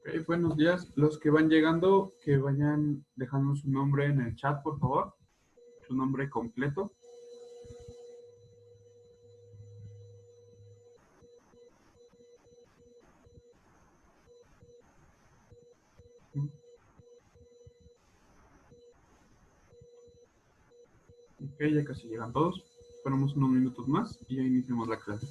Ok, buenos días. Los que van llegando, que vayan dejando su nombre en el chat, por favor. Su nombre completo. Ok, ya casi llegan todos. Esperamos unos minutos más y ya iniciamos la clase.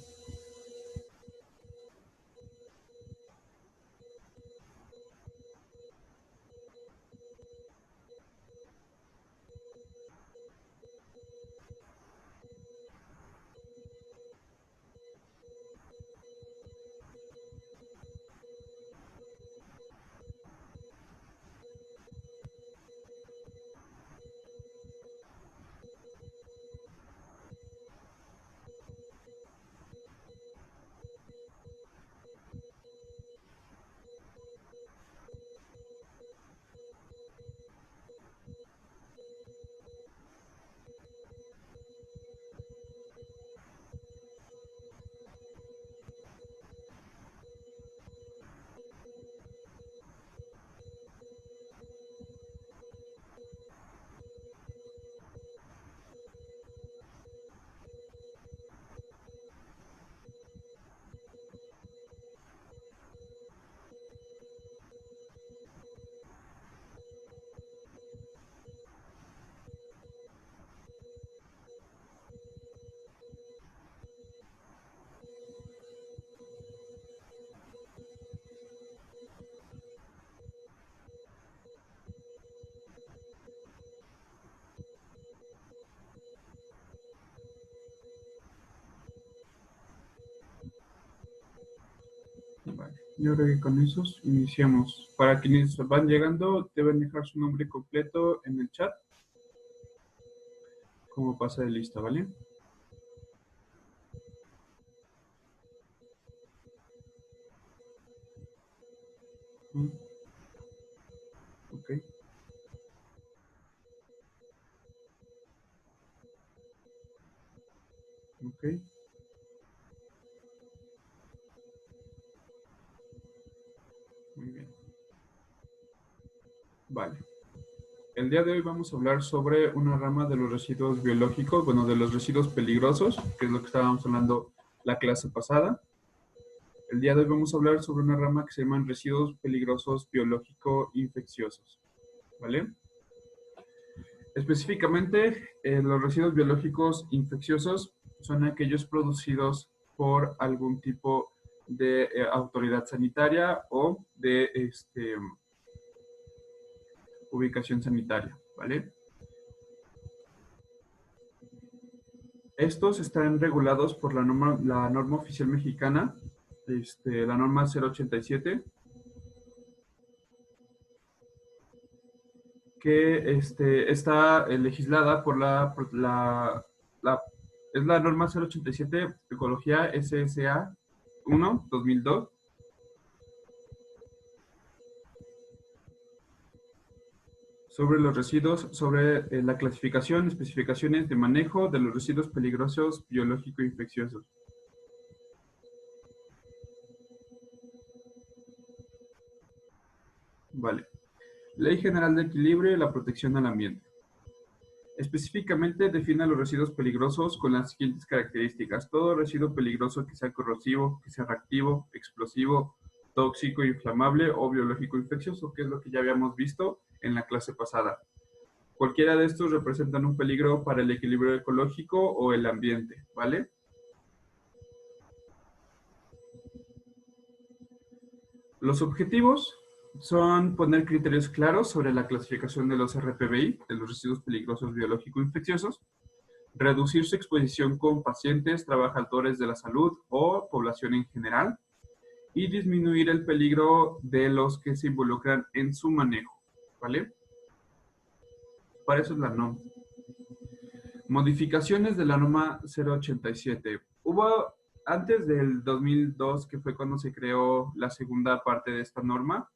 Vale, yo creo que con esos iniciamos. Para quienes van llegando, deben dejar su nombre completo en el chat, como pasa de lista, ¿vale? Ok. Ok. Muy bien. Vale. El día de hoy vamos a hablar sobre una rama de los residuos biológicos, bueno, de los residuos peligrosos, que es lo que estábamos hablando la clase pasada. El día de hoy vamos a hablar sobre una rama que se llaman residuos peligrosos biológico-infecciosos, ¿vale? Específicamente, los residuos biológicos infecciosos son aquellos producidos por algún tipo de autoridad sanitaria o de ubicación sanitaria, ¿vale? Estos están regulados por la norma oficial mexicana, la norma 087, que está legislada por es la norma 087 Ecología SSA 1 2002, sobre los residuos, sobre la clasificación, especificaciones de manejo de los residuos peligrosos biológico-infecciosos. Vale. Ley General de Equilibrio y la Protección al Ambiente. Específicamente define los residuos peligrosos con las siguientes características. Todo residuo peligroso que sea corrosivo, que sea reactivo, explosivo, tóxico, inflamable o biológico infeccioso, que es lo que ya habíamos visto en la clase pasada. Cualquiera de estos representan un peligro para el equilibrio ecológico o el ambiente, ¿vale? Los objetivos son poner criterios claros sobre la clasificación de los RPBI, de los residuos peligrosos biológico-infecciosos, reducir su exposición con pacientes, trabajadores de la salud o población en general, y disminuir el peligro de los que se involucran en su manejo, ¿vale? Para eso es la norma. Modificaciones de la norma 087. Hubo, antes del 2002, que fue cuando se creó la segunda parte de esta norma,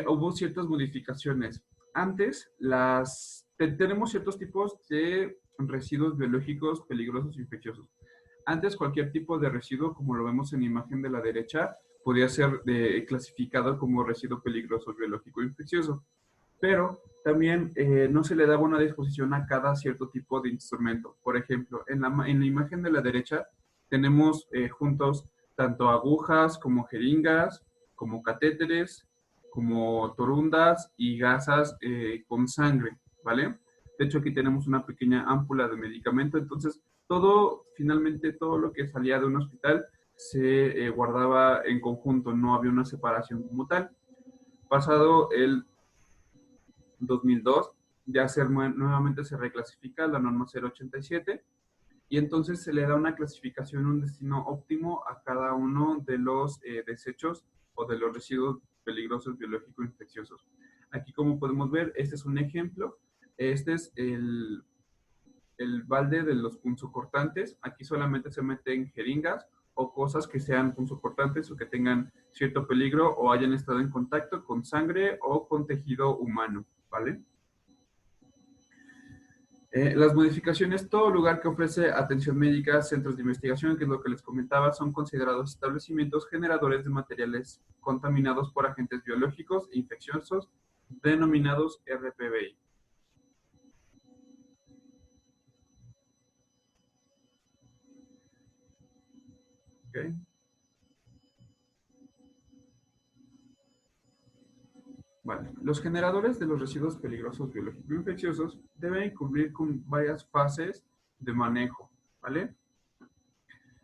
hubo ciertas modificaciones. Antes, tenemos ciertos tipos de residuos biológicos peligrosos e infecciosos. Antes, cualquier tipo de residuo, como lo vemos en la imagen de la derecha, podía ser clasificado como residuo peligroso biológico infeccioso. Pero también no se le daba una disposición a cada cierto tipo de instrumento. Por ejemplo, en la imagen de la derecha tenemos juntos tanto agujas como jeringas, como catéteres, como torundas y gasas con sangre, ¿vale? De hecho, aquí tenemos una pequeña ámpula de medicamento. Entonces, finalmente todo lo que salía de un hospital se guardaba en conjunto, no había una separación como tal. Pasado el 2002, nuevamente se reclasifica la norma 087 y entonces se le da una clasificación, un destino óptimo a cada uno de los desechos o de los residuos peligrosos biológico-infecciosos. Aquí, como podemos ver, este es un ejemplo. Este es el balde de los punzocortantes. Aquí solamente se meten jeringas o cosas que sean punzocortantes o que tengan cierto peligro o hayan estado en contacto con sangre o con tejido humano, ¿vale? Las modificaciones, todo lugar que ofrece atención médica, centros de investigación, que es lo que les comentaba, son considerados establecimientos generadores de materiales contaminados por agentes biológicos e infecciosos, denominados RPBI. ¿Okay? Vale. Los generadores de los residuos peligrosos biológicos infecciosos deben cumplir con varias fases de manejo, ¿vale?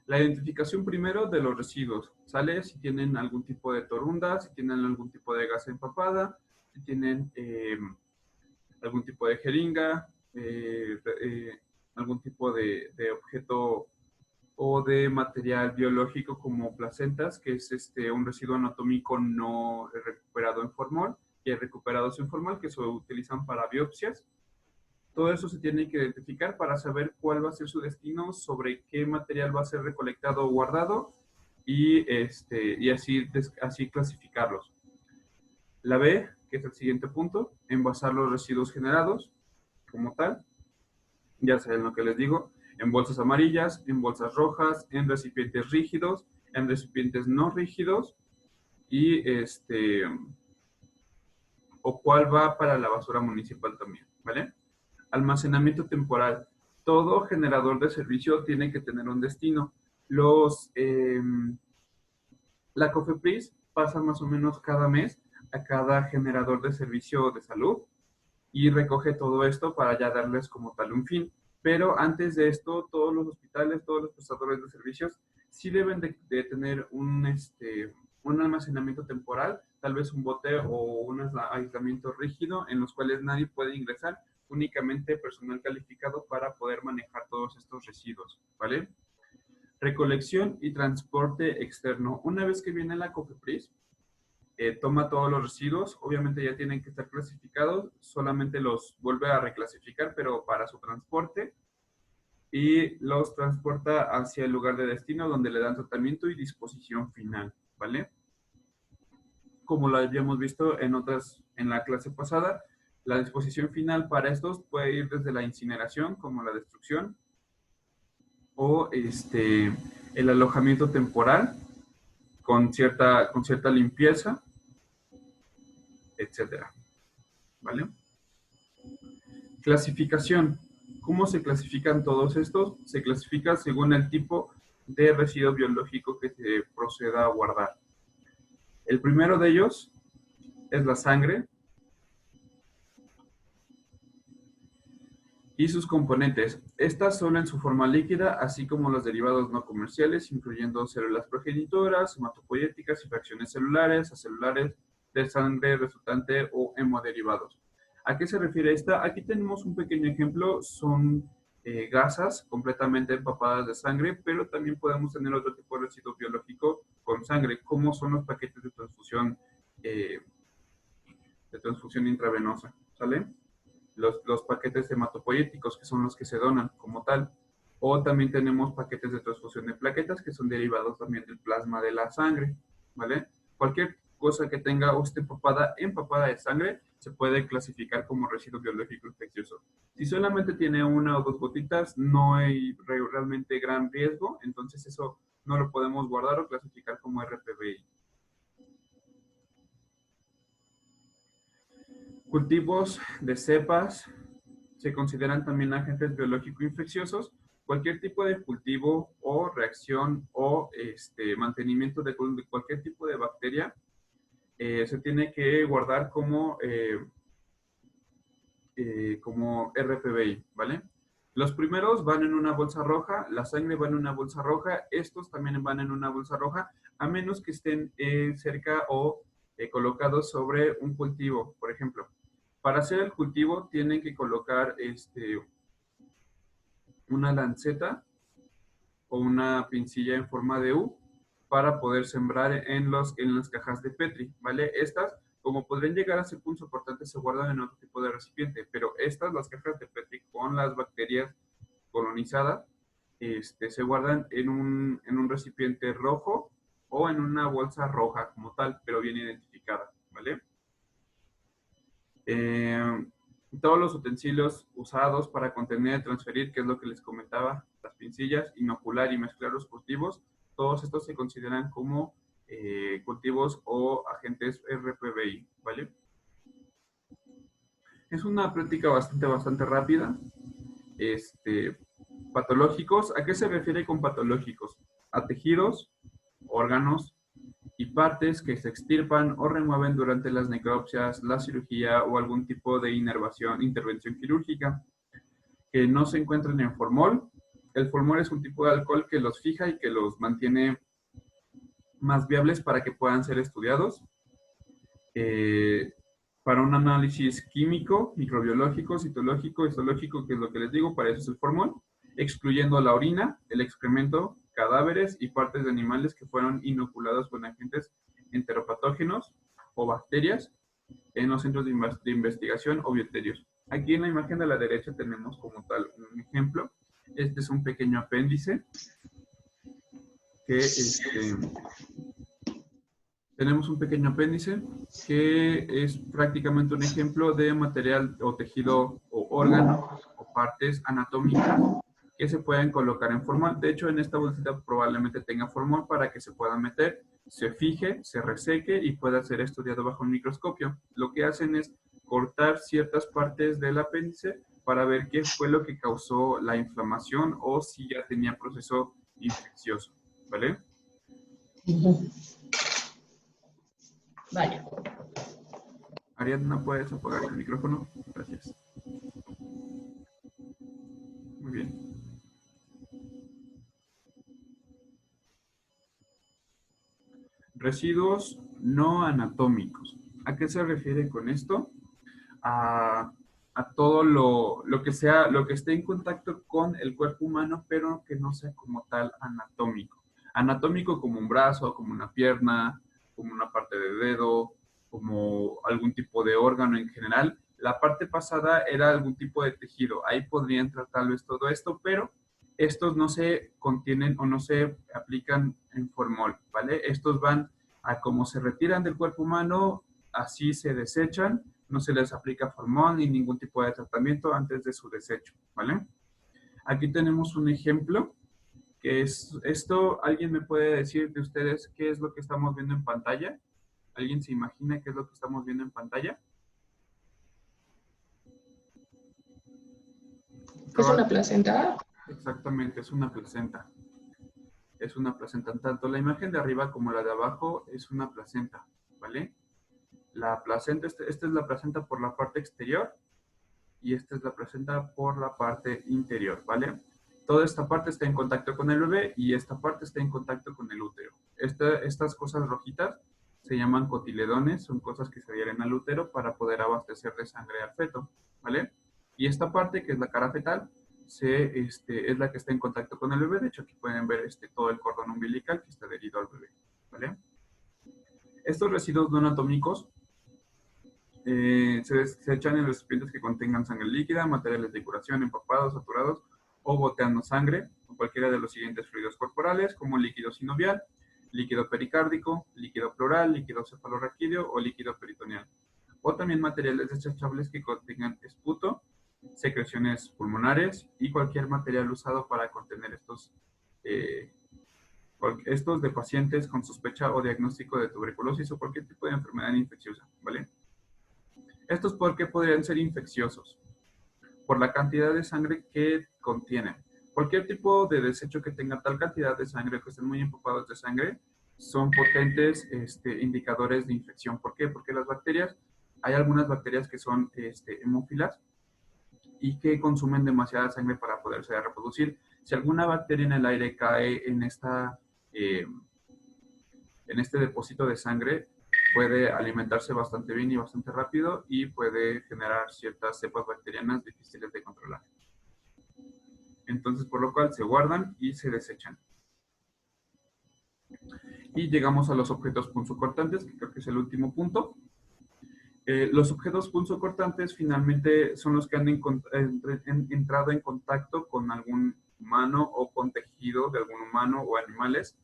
La identificación primero de los residuos, ¿sale? Si tienen algún tipo de torunda, si tienen algún tipo de gasa empapada, si tienen algún tipo de jeringa, algún tipo de objeto o de material biológico como placentas, que es un residuo anatómico no recuperado en formol, y recuperados en formal que se utilizan para biopsias. Todo eso se tiene que identificar para saber cuál va a ser su destino, sobre qué material va a ser recolectado o guardado y así clasificarlos. La B, que es el siguiente punto, envasar los residuos generados como tal, ya saben lo que les digo, en bolsas amarillas, en bolsas rojas, en recipientes rígidos, en recipientes no rígidos y o cuál va para la basura municipal también, ¿vale? Almacenamiento temporal. Todo generador de servicio tiene que tener un destino. La COFEPRIS pasa más o menos cada mes a cada generador de servicio de salud y recoge todo esto para ya darles como tal un fin. Pero antes de esto, todos los hospitales, todos los prestadores de servicios, sí deben de tener un almacenamiento temporal, tal vez un bote o un aislamiento rígido en los cuales nadie puede ingresar únicamente personal calificado para poder manejar todos estos residuos, ¿vale? Recolección y transporte externo. Una vez que viene la COFEPRIS, toma todos los residuos, obviamente ya tienen que estar clasificados, solamente los vuelve a reclasificar, pero para su transporte, y los transporta hacia el lugar de destino donde le dan tratamiento y disposición final, ¿vale? Como lo habíamos visto en la clase pasada, la disposición final para estos puede ir desde la incineración, como la destrucción, o el alojamiento temporal con cierta limpieza, etcétera, ¿vale? Clasificación. ¿Cómo se clasifican todos estos? Se clasifica según el tipo de residuo biológico que se proceda a guardar. El primero de ellos es la sangre y sus componentes. Estas son en su forma líquida, así como los derivados no comerciales, incluyendo células progenitoras, hematopoyéticas y fracciones celulares, acelulares de sangre resultante o hemoderivados. ¿A qué se refiere esta? Aquí tenemos un pequeño ejemplo, son gasas completamente empapadas de sangre, pero también podemos tener otro tipo de residuo biológico con sangre, como son los paquetes de transfusión intravenosa, ¿sale? Los paquetes hematopoyéticos, que son los que se donan como tal. O también tenemos paquetes de transfusión de plaquetas, que son derivados también del plasma de la sangre, ¿vale? Cualquier cosa que tenga usted empapada de sangre, se puede clasificar como residuo biológico infeccioso. Si solamente tiene una o dos gotitas, no hay realmente gran riesgo, entonces eso no lo podemos guardar o clasificar como RPBI. Cultivos de cepas se consideran también agentes biológico-infecciosos. Cualquier tipo de cultivo o reacción o mantenimiento de cualquier tipo de bacteria se tiene que guardar como RPBI, ¿vale? Los primeros van en una bolsa roja, la sangre va en una bolsa roja, estos también van en una bolsa roja, a menos que estén cerca o colocados sobre un cultivo, por ejemplo. Para hacer el cultivo tienen que colocar una lanceta o una pincilla en forma de U para poder sembrar en las cajas de Petri, ¿vale? Estas, como podrían llegar a ser punzocortantes, se guardan en otro tipo de recipiente, pero las cajas de Petri con las bacterias colonizadas, se guardan en un recipiente rojo o en una bolsa roja como tal, pero bien identificada, ¿vale? Todos los utensilios usados para contener, transferir, que es lo que les comentaba, las pincillas, inocular y mezclar los cultivos, todos estos se consideran como cultivos o agentes RPBI, ¿vale? Es una práctica bastante rápida. Patológicos, ¿a qué se refiere con patológicos? A tejidos, órganos y partes que se extirpan o remueven durante las necropsias, la cirugía o algún tipo de intervención quirúrgica que no se encuentran en formol. El formol es un tipo de alcohol que los fija y que los mantiene más viables para que puedan ser estudiados. Para un análisis químico, microbiológico, citológico, histológico, que es lo que les digo, para eso es el formol, excluyendo la orina, el excremento, cadáveres y partes de animales que fueron inoculados con agentes enteropatógenos o bacterias en los centros de investigación o bioterios. Aquí en la imagen de la derecha tenemos como tal un ejemplo. Este es un pequeño apéndice que tenemos un pequeño apéndice que es prácticamente un ejemplo de material o tejido o órgano o partes anatómicas que se pueden colocar en formol. De hecho, en esta bolsita probablemente tenga formol para que se pueda meter, se fije, se reseque y pueda ser estudiado bajo un microscopio. Lo que hacen es cortar ciertas partes del apéndice para ver qué fue lo que causó la inflamación o si ya tenía proceso infeccioso, ¿vale? Vale. Ariadna, ¿puedes apagar el micrófono? Gracias. Muy bien. Residuos no anatómicos. ¿A qué se refiere con esto? A a todo lo que sea, lo que esté en contacto con el cuerpo humano, pero que no sea como tal anatómico. Anatómico como un brazo, como una pierna, como una parte de dedo, como algún tipo de órgano en general. La parte pasada era algún tipo de tejido. Ahí podría entrar tal vez todo esto, pero estos no se contienen o no se aplican en formol, ¿vale? Estos van a como se retiran del cuerpo humano, así se desechan, no se les aplica formol ni ningún tipo de tratamiento antes de su desecho, ¿vale? Aquí tenemos un ejemplo que es esto. ¿Alguien me puede decir de ustedes qué es lo que estamos viendo en pantalla? ¿Alguien se imagina qué es lo que estamos viendo en pantalla? ¿Es una placenta? Exactamente, es una placenta. Es una placenta. Tanto la imagen de arriba como la de abajo es una placenta, ¿vale? La placenta, esta es la placenta por la parte exterior y esta es la placenta por la parte interior, ¿vale? Toda esta parte está en contacto con el bebé y esta parte está en contacto con el útero. Estas cosas rojitas se llaman cotiledones, son cosas que se adhieren al útero para poder abastecer de sangre al feto, ¿vale? Y esta parte, que es la cara fetal, es la que está en contacto con el bebé. De hecho, aquí pueden ver todo el cordón umbilical que está adherido al bebé, ¿vale? Estos residuos no anatómicos se echan en recipientes que contengan sangre líquida, materiales de curación, empapados, saturados o goteando sangre, o cualquiera de los siguientes fluidos corporales, como líquido sinovial, líquido pericárdico, líquido pleural, líquido cefalorraquídeo o líquido peritoneal. O también materiales desechables que contengan esputo, secreciones pulmonares y cualquier material usado para contener estos de pacientes con sospecha o diagnóstico de tuberculosis o cualquier tipo de enfermedad infecciosa, ¿vale? Estos porque podrían ser infecciosos por la cantidad de sangre que contienen. Cualquier tipo de desecho que tenga tal cantidad de sangre, que estén muy empapados de sangre, son potentes indicadores de infección. ¿Por qué? Porque las bacterias, hay algunas bacterias que son hemófilas y que consumen demasiada sangre para poderse reproducir. Si alguna bacteria en el aire cae en este depósito de sangre, puede alimentarse bastante bien y bastante rápido y puede generar ciertas cepas bacterianas difíciles de controlar. Entonces, por lo cual se guardan y se desechan. Y llegamos a los objetos punzocortantes, que creo que es el último punto. Los objetos punzocortantes finalmente son los que han entrado en contacto con algún humano o con tejido de algún humano o animales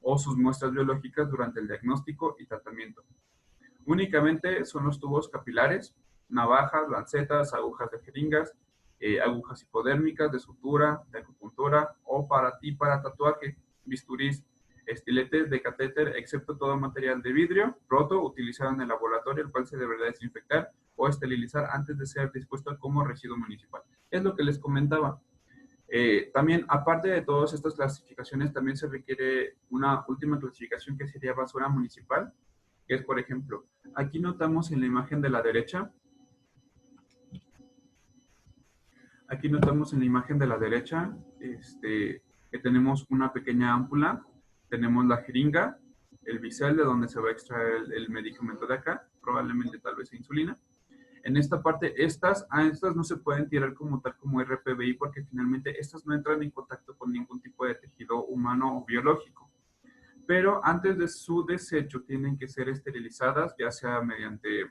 o sus muestras biológicas durante el diagnóstico y tratamiento. Únicamente son los tubos capilares, navajas, lancetas, agujas de jeringas, agujas hipodérmicas de sutura, de acupuntura o para tatuaje, bisturís, estiletes de catéter, excepto todo material de vidrio roto utilizado en el laboratorio, el cual se deberá desinfectar o esterilizar antes de ser dispuesto como residuo municipal. Es lo que les comentaba. También, aparte de todas estas clasificaciones, también se requiere una última clasificación que sería basura municipal, que es, por ejemplo, aquí notamos en la imagen de la derecha, que tenemos una pequeña ámpula, tenemos la jeringa, el bisel de donde se va a extraer el medicamento de acá, probablemente tal vez insulina. En esta parte, estas no se pueden tirar como tal como RPBI porque finalmente estas no entran en contacto con ningún tipo de tejido humano o biológico. Pero antes de su desecho tienen que ser esterilizadas, ya sea mediante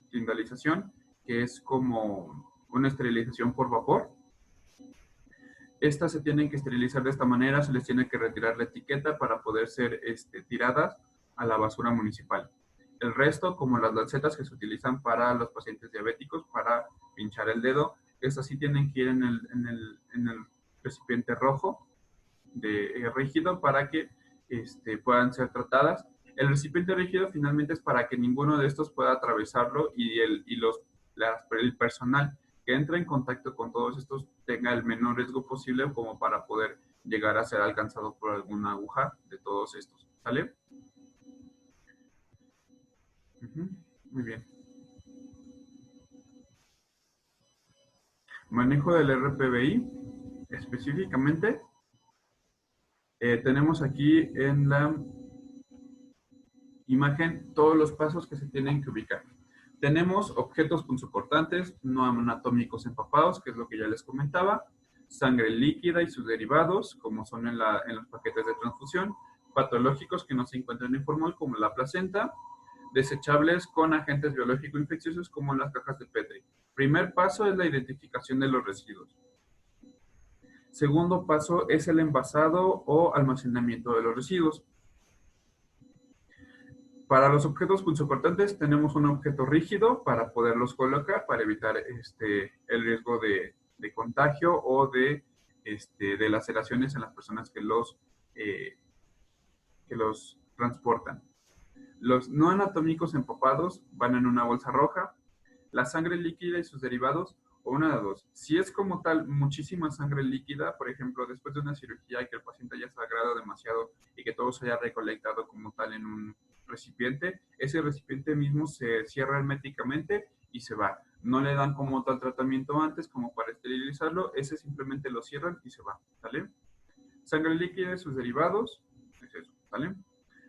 clindalización, que es como una esterilización por vapor. Estas se tienen que esterilizar de esta manera, se les tiene que retirar la etiqueta para poder ser tiradas a la basura municipal. El resto, como las lancetas que se utilizan para los pacientes diabéticos, para pinchar el dedo, estas sí tienen que ir en el recipiente rojo rígido para que puedan ser tratadas. El recipiente rígido finalmente es para que ninguno de estos pueda atravesarlo y el personal que entra en contacto con todos estos tenga el menor riesgo posible como para poder llegar a ser alcanzado por alguna aguja de todos estos. ¿Sale? Muy bien. Manejo del RPBI específicamente. Tenemos aquí en la imagen todos los pasos que se tienen que ubicar. Tenemos objetos punzocortantes no anatómicos empapados, que es lo que ya les comentaba, sangre líquida y sus derivados, como son en los paquetes de transfusión, patológicos que no se encuentran en formol, como la placenta, desechables con agentes biológicos infecciosos, como las cajas de Petri. Primer paso es la identificación de los residuos. Segundo paso es el envasado o almacenamiento de los residuos. Para los objetos punzocortantes tenemos un objeto rígido para poderlos colocar, para evitar el riesgo de contagio o de laceraciones en las personas que los transportan. Los no anatómicos empapados van en una bolsa roja. La sangre líquida y sus derivados, o una de dos. Si es como tal muchísima sangre líquida, por ejemplo, después de una cirugía y que el paciente haya sangrado demasiado y que todo se haya recolectado como tal en un recipiente, ese recipiente mismo se cierra herméticamente y se va. No le dan como tal tratamiento antes como para esterilizarlo, ese simplemente lo cierran y se va, ¿vale? Sangre líquida y sus derivados, es eso, ¿vale?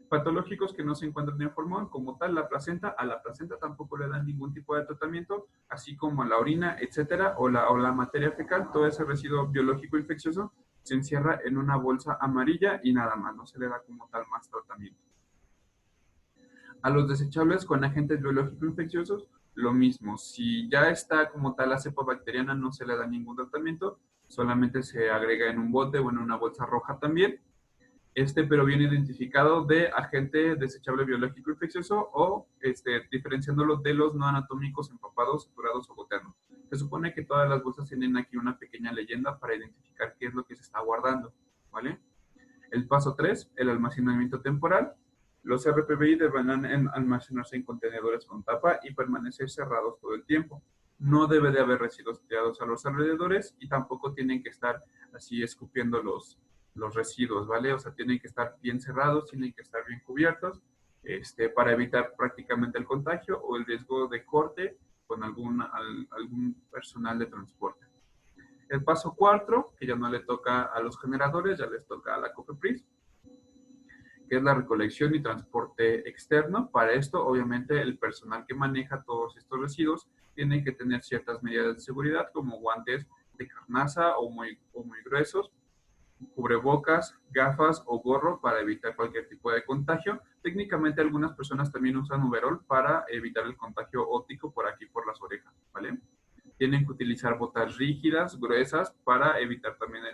Patológicos que no se encuentran en formol, como tal la placenta, a la placenta tampoco le dan ningún tipo de tratamiento, así como la orina, etcétera, o la materia fecal, todo ese residuo biológico infeccioso se encierra en una bolsa amarilla y nada más, no se le da como tal más tratamiento. A los desechables con agentes biológicos infecciosos, lo mismo. Si ya está como tal la cepa bacteriana, no se le da ningún tratamiento, solamente se agrega en un bote o en una bolsa roja también. Pero viene identificado de agente desechable biológico infeccioso o diferenciándolo de los no anatómicos empapados, saturados o goteando. Se supone que todas las bolsas tienen aquí una pequeña leyenda para identificar qué es lo que se está guardando, ¿vale? El paso 3, el almacenamiento temporal. Los RPBI deben almacenarse en contenedores con tapa y permanecer cerrados todo el tiempo. No debe de haber residuos tirados a los alrededores y tampoco tienen que estar así escupiendo los residuos, ¿vale? O sea, tienen que estar bien cerrados, tienen que estar bien cubiertos, para evitar prácticamente el contagio o el riesgo de corte con algún personal de transporte. El paso 4, que ya no le toca a los generadores, ya les toca a la COFEPRIS, que es la recolección y transporte externo. Para esto, obviamente, el personal que maneja todos estos residuos tiene que tener ciertas medidas de seguridad, como guantes de carnaza o muy gruesos, cubrebocas, gafas o gorro para evitar cualquier tipo de contagio. Técnicamente algunas personas también usan overol para evitar el contagio óptico por aquí, por las orejas, ¿vale? Tienen que utilizar botas rígidas, gruesas, para evitar también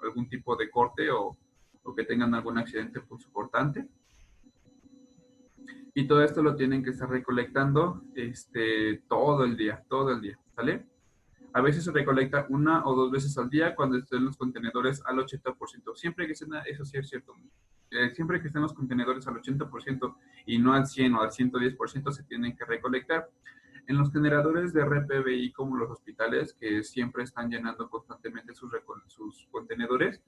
algún tipo de corte o que tengan algún accidente punzocortante. Y todo esto lo tienen que estar recolectando todo el día, ¿sale? A veces se recolecta una o dos veces al día cuando estén los contenedores al 80%. Siempre que estén, eso sí es cierto, siempre que estén los contenedores al 80% y no al 100 o al 110% se tienen que recolectar. En los generadores de RPBI como los hospitales, que siempre están llenando constantemente sus contenedores,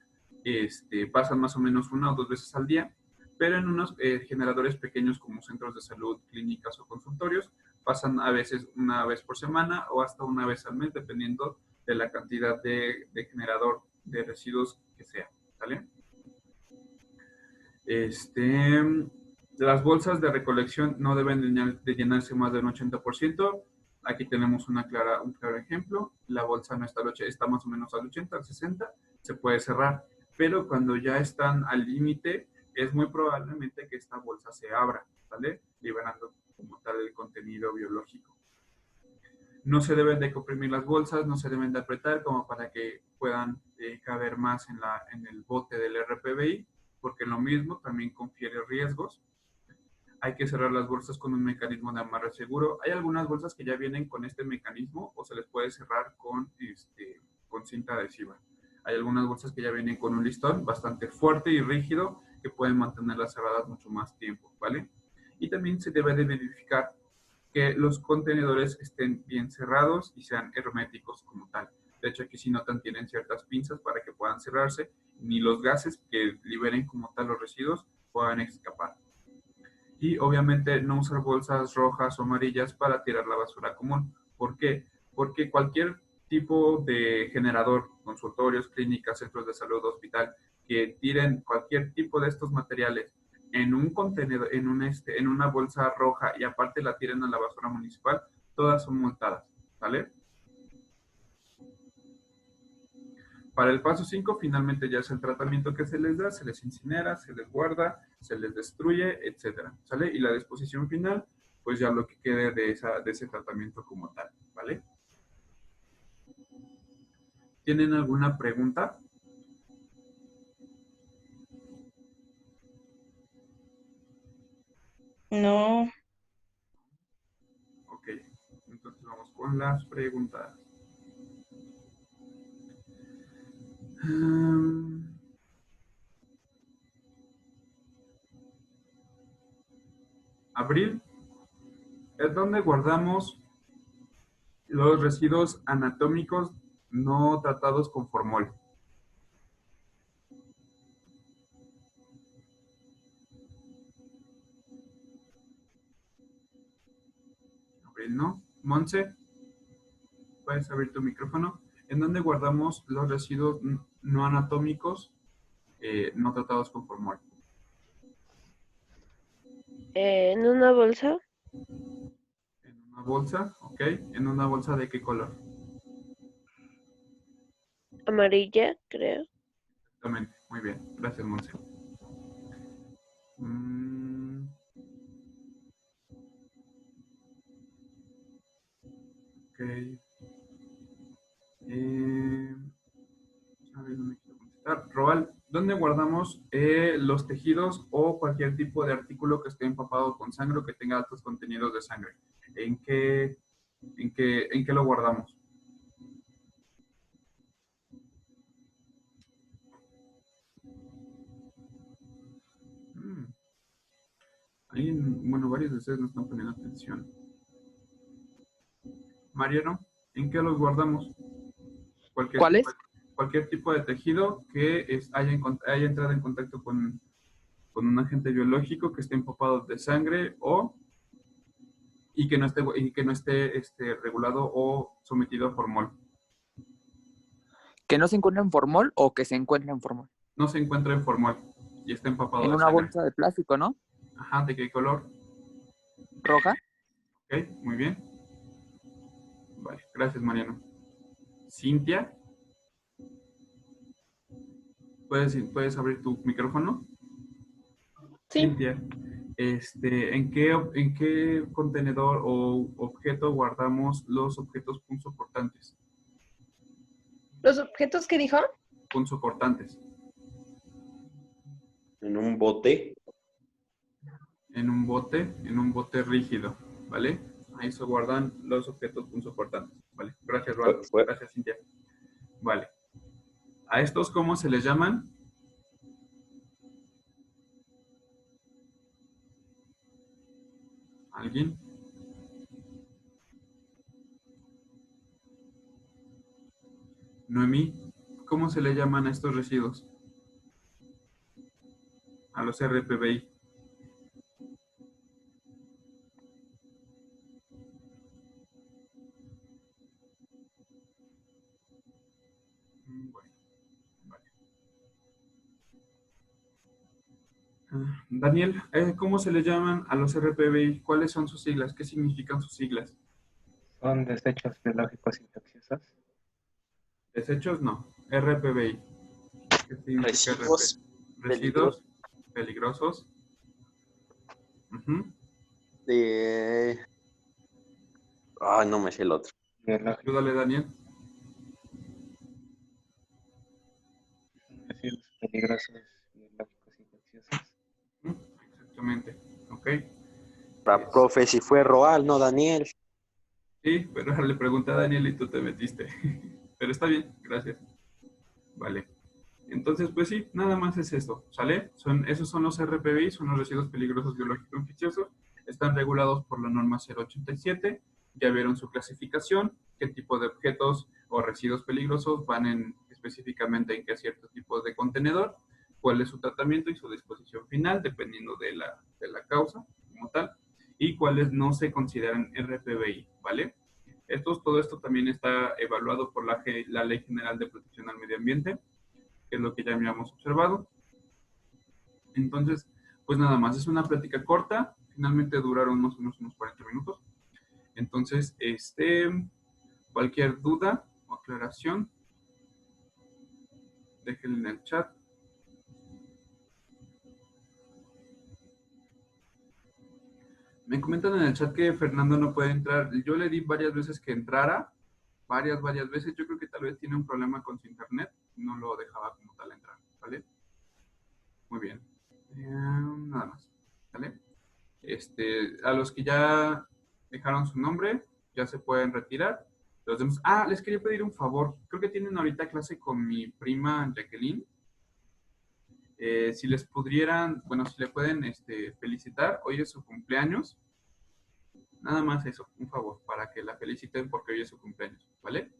pasan más o menos una o dos veces al día, pero en unos generadores pequeños como centros de salud, clínicas o consultorios, pasan a veces una vez por semana o hasta una vez al mes, dependiendo de la cantidad de generador de residuos que sea, ¿vale? Las bolsas de recolección no deben de llenarse más del 80%. Aquí tenemos un claro ejemplo. La bolsa no está más o menos al 80, al 60, se puede cerrar. Pero cuando ya están al límite, es muy probablemente que esta bolsa se abra, ¿vale? Liberando como tal el contenido biológico. No se deben de comprimir las bolsas, no se deben de apretar como para que puedan caber más en el bote del RPBI, porque lo mismo también confiere riesgos. Hay que cerrar las bolsas con un mecanismo de amarre seguro. Hay algunas bolsas que ya vienen con este mecanismo o se les puede cerrar con cinta adhesiva. Hay algunas bolsas que ya vienen con un listón bastante fuerte y rígido que pueden mantenerlas cerradas mucho más tiempo, ¿vale? Y también se debe de verificar que los contenedores estén bien cerrados y sean herméticos como tal. De hecho, aquí si notan tienen ciertas pinzas para que puedan cerrarse, ni los gases que liberen como tal los residuos puedan escapar. Y obviamente no usar bolsas rojas o amarillas para tirar la basura común. ¿Por qué? Porque cualquier tipo de generador, consultorios, clínicas, centros de salud, hospital, que tiren cualquier tipo de estos materiales en un contenedor, en una bolsa roja y aparte la tiran a la basura municipal, todas son multadas, ¿vale? Para el paso 5, finalmente ya es el tratamiento que se les da, se les incinera, se les guarda, se les destruye, etcétera, ¿sale? Y la disposición final, pues ya lo que quede de ese tratamiento como tal, ¿vale? ¿Tienen alguna pregunta? No. Ok, entonces vamos con las preguntas. Abril, es donde guardamos los residuos anatómicos no tratados con formol. Abril, ¿no? Monse, puedes abrir tu micrófono. ¿En dónde guardamos los residuos no anatómicos no tratados con formol? En una bolsa En una bolsa, ¿ok? ¿En una bolsa de qué color? amarilla, creo. Exactamente, muy bien. Gracias, Monse. Ok. A ver, no me quiero contestar. Roal, ¿dónde guardamos los tejidos o cualquier tipo de artículo que esté empapado con sangre o que tenga altos contenidos de sangre? ¿En qué lo guardamos? Mm, bueno, varios de ustedes no están poniendo atención. Mariano, ¿en qué los guardamos? ¿Cuáles? Cualquier tipo de tejido que haya entrado en contacto con un agente biológico que esté empapado de sangre y que no esté regulado o sometido a formol. ¿Que no se encuentra en formol o que se encuentra en formol? No se encuentra en formol y está empapado En de una sangre. bolsa de plástico, ¿no? Ajá, ¿de qué color? Roja. Ok, muy bien. Vale, gracias, Mariano. Cintia, ¿puedes abrir tu micrófono? Sí, Cintia, ¿en qué contenedor o objeto guardamos los objetos punzocortantes? los objetos que dijo. Punzocortantes. En un bote. En un bote rígido, ¿vale? Ahí se guardan los objetos punzocortantes, ¿vale? Gracias, Juan. Gracias, Cintia. Vale. ¿A estos cómo se les llaman? ¿Alguien? Noemí, ¿cómo se le llaman a estos residuos? A los RPBI. Bueno, vale. Daniel, ¿cómo se le llaman a los RPBI? ¿Cuáles son sus siglas? ¿Qué significan sus siglas? Son desechos biológicos infecciosos. Desechos, no. RPBI. ¿Qué significa Residuos RP? Residuos peligrosos. No me sé el otro. Biológicos, Ayúdale, Daniel. residuos peligrosos biológicos infecciosos. Exactamente. Ok. Profe, si fue Roal, no Daniel. Sí, pero le pregunté a Daniel y tú te metiste. Pero está bien, gracias. Vale. Entonces, pues sí, nada más es esto, ¿sale? Esos son los RPBI, son los residuos peligrosos biológicos infecciosos. Están regulados por la norma 087. Ya vieron su clasificación, qué tipo de objetos o residuos peligrosos van específicamente en qué cierto tipo de contenedor, cuál es su tratamiento y su disposición final, dependiendo de la causa como tal, y cuáles no se consideran RPBI, ¿vale? Todo esto también está evaluado por la Ley General de Protección al Medio Ambiente, que es lo que ya habíamos observado. Entonces, pues nada más, es una plática corta. Finalmente duraron más o menos unos 40 minutos. Entonces, cualquier duda o aclaración, déjenla en el chat. Me comentan en el chat que Fernando no puede entrar. Yo le di varias veces que entrara. Varias veces. Yo creo que tal vez tiene un problema con su internet. No lo dejaba como tal entrar. ¿Vale? Muy bien. Nada más. ¿Vale? A los que ya dejaron su nombre, ya se pueden retirar. Los demás. Les quería pedir un favor. Creo que tienen ahorita clase con mi prima Jacqueline. Si les pudieran, bueno, si le pueden felicitar, hoy es su cumpleaños. Nada más eso, un favor, para que la feliciten porque hoy es su cumpleaños, ¿vale?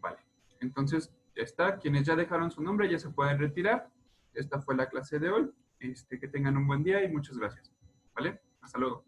Vale, entonces ya está. Quienes ya dejaron su nombre ya se pueden retirar. Esta fue la clase de hoy. Que tengan un buen día y muchas gracias, ¿vale? Hasta luego.